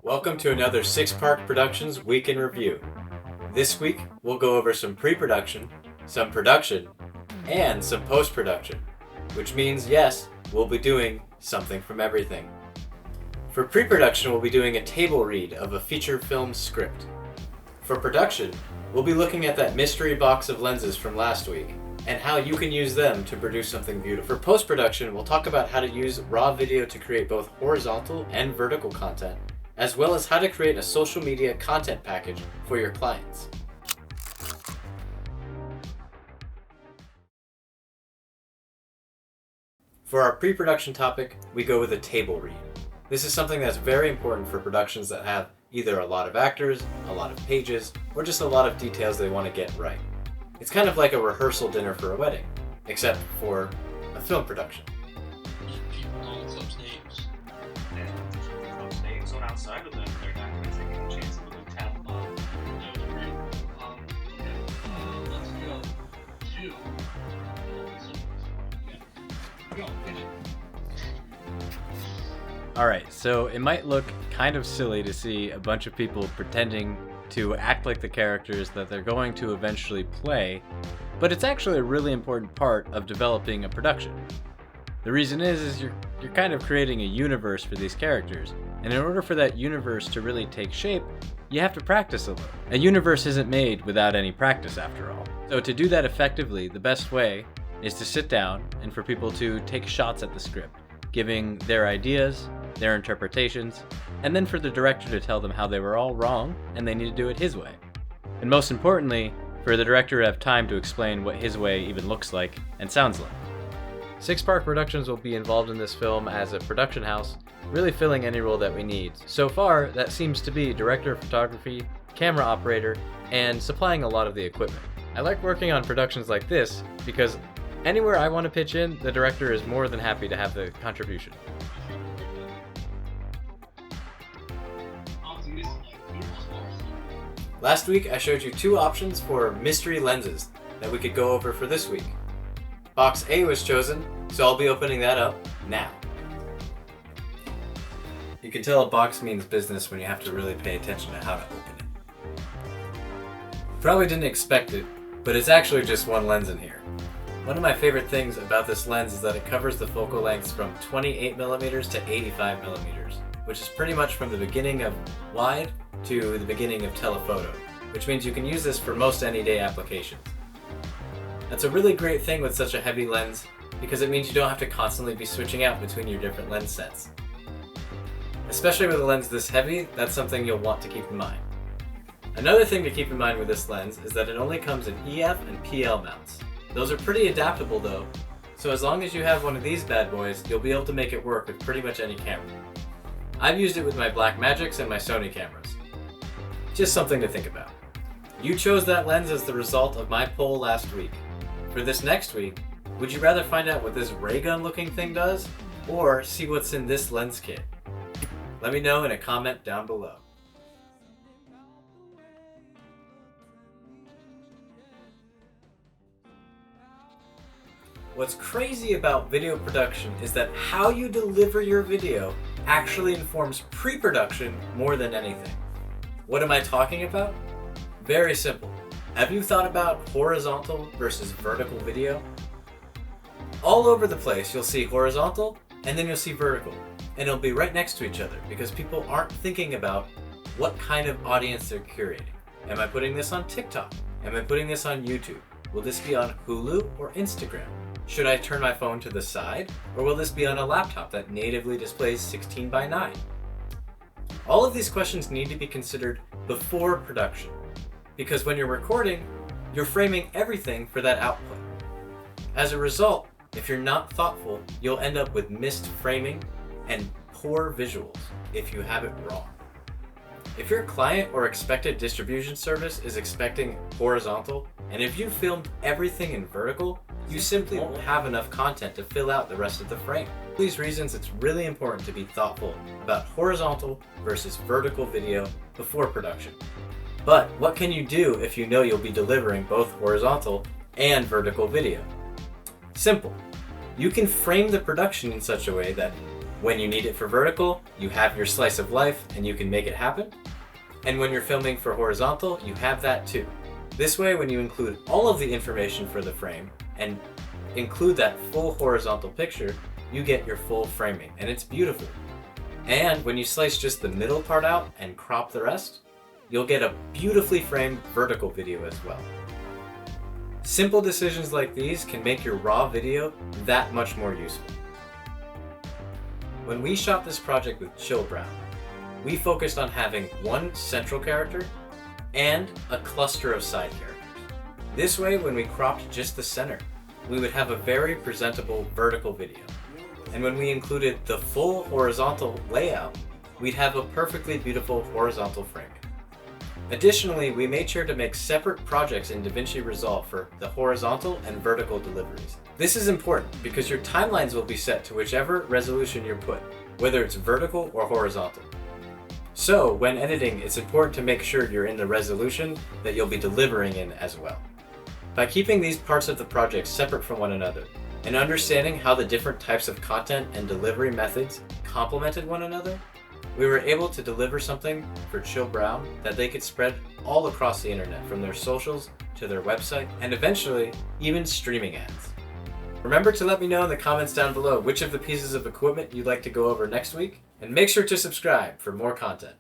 Welcome to another Six Park Productions Week in Review. This week, we'll go over some pre-production, some production, and some post-production, which means, yes, we'll be doing something from everything. For pre-production, we'll be doing a table read of a feature film script. For production, we'll be looking at that mystery box of lenses from last week, and how you can use them to produce something beautiful. For post-production, we'll talk about how to use raw video to create both horizontal and vertical content, as well as how to create a social media content package for your clients. For our pre-production topic, we go with a table read. This is something that's very important for productions that have either a lot of actors, a lot of pages, or just a lot of details they want to get right. It's kind of like a rehearsal dinner for a wedding, except for a film production. People calling such names. And those names on outside of them, they're not going to take any chance of a good talent bomb. Let's go to... Go, finish it. Alright, so it might look kind of silly to see a bunch of people pretending to act like the characters that they're going to eventually play, but it's actually a really important part of developing a production. The reason is you're kind of creating a universe for these characters, and in order for that universe to really take shape, you have to practice a little. A universe isn't made without any practice after all. So to do that effectively, the best way is to sit down and for people to take shots at the script, giving their ideas, their interpretations, and then for the director to tell them how they were all wrong and they need to do it his way. And most importantly, for the director to have time to explain what his way even looks like and sounds like. Six Park Productions will be involved in this film as a production house, really filling any role that we need. So far, that seems to be director of photography, camera operator, and supplying a lot of the equipment. I like working on productions like this because anywhere I want to pitch in, the director is more than happy to have the contribution. Last week, I showed you two options for mystery lenses that we could go over for this week. Box A was chosen, so I'll be opening that up now. You can tell a box means business when you have to really pay attention to how to open it. You probably didn't expect it, but it's actually just one lens in here. One of my favorite things about this lens is that it covers the focal lengths from 28mm to 85mm, which is pretty much from the beginning of wide to the beginning of telephoto, which means you can use this for most any-day applications. That's a really great thing with such a heavy lens because it means you don't have to constantly be switching out between your different lens sets. Especially with a lens this heavy, that's something you'll want to keep in mind. Another thing to keep in mind with this lens is that it only comes in EF and PL mounts. Those are pretty adaptable though, so as long as you have one of these bad boys, you'll be able to make it work with pretty much any camera. I've used it with my Blackmagics and my Sony cameras. Just something to think about. You chose that lens as the result of my poll last week. For this next week, would you rather find out what this ray gun looking thing does, or see what's in this lens kit? Let me know in a comment down below. What's crazy about video production is that how you deliver your video actually informs pre-production more than anything. What am I talking about? Very simple. Have you thought about horizontal versus vertical video? All over the place you'll see horizontal and then you'll see vertical, and it'll be right next to each other because people aren't thinking about what kind of audience they're curating. Am I putting this on TikTok? Am I putting this on YouTube? Will this be on Hulu or Instagram? Should I turn my phone to the side, or will this be on a laptop that natively displays 16:9? All of these questions need to be considered before production, because when you're recording, you're framing everything for that output. As a result, if you're not thoughtful, you'll end up with missed framing and poor visuals if you have it wrong. If your client or expected distribution service is expecting horizontal, and if you filmed everything in vertical, you simply won't have enough content to fill out the rest of the frame. For these reasons, it's really important to be thoughtful about horizontal versus vertical video before production. But what can you do if you know you'll be delivering both horizontal and vertical video? Simple. You can frame the production in such a way that When you need it for vertical, you have your slice of life and you can make it happen. And when you're filming for horizontal, you have that too. This way, when you include all of the information for the frame and include that full horizontal picture, you get your full framing, and it's beautiful. And when you slice just the middle part out and crop the rest, you'll get a beautifully framed vertical video as well. Simple decisions like these can make your raw video that much more useful. When we shot this project with Chill Brown, we focused on having one central character and a cluster of side characters. This way, when we cropped just the center, we would have a very presentable vertical video. And when we included the full horizontal layout, we'd have a perfectly beautiful horizontal framing. Additionally, we made sure to make separate projects in DaVinci Resolve for the horizontal and vertical deliveries. This is important because your timelines will be set to whichever resolution you're put, whether it's vertical or horizontal. So, when editing, it's important to make sure you're in the resolution that you'll be delivering in as well. By keeping these parts of the project separate from one another, and understanding how the different types of content and delivery methods complemented one another, we were able to deliver something for Chill Brown that they could spread all across the internet, from their socials to their website, and eventually even streaming ads. Remember to let me know in the comments down below which of the pieces of equipment you'd like to go over next week, and make sure to subscribe for more content.